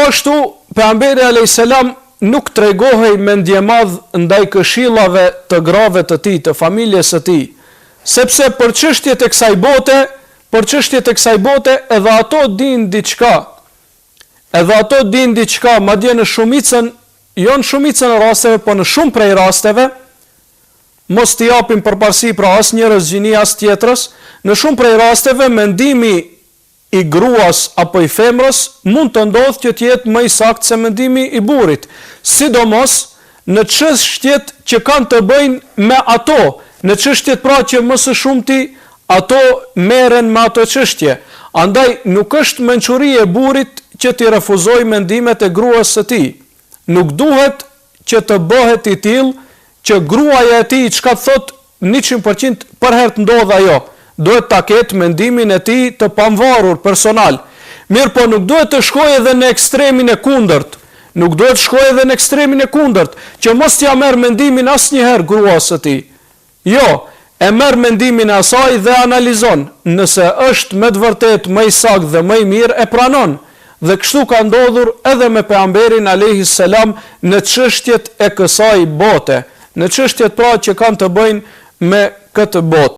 Gjithashtu pejgamberi alayhis salam nuk tregohej me ndjemadh ndaj këshillave të grave të tij, të familjes së tij, sepse për çështjet e kësaj bote, edhe ato dinë diçka, madje në shumicën, jo në shumicën e rasteve, po në shumë prej rasteve, mos t'i japim përparësi pra as njerëz gjini as tjetrës, në shumë prej rasteve mendimi i gruas apo i femrës mund të ndodhë që t'jetë më i saktë se mendimi i burrit, sidomos në çështjet që kanë të bëjnë me ato, në çështjet pra që më së shumti ato merren me ato çështje. Andaj nuk është mençuri e burrit që t'i refuzoj mendimet e gruas së tij. Nuk duhet që të bëhet i tillë që gruaja e tij çka thot 100% për herë të ndodh ajo. Duhet ta ketë mendimin e tij të pavarur personal. Mirë, po nuk duhet të shkojë edhe në ekstremin e kundërt. Që mos t'ja merr mendimin asnjëherë gruas së tij. Jo, e merr mendimin e asaj dhe analizon. Nëse është me të vërtetë më i saktë dhe më i mirë, e pranon. Dhe kështu ka ndodhur edhe me pejgamberin alayhis salam në çështjet e kësaj bote, në çështjet pra që kanë të bëjnë me këtë botë.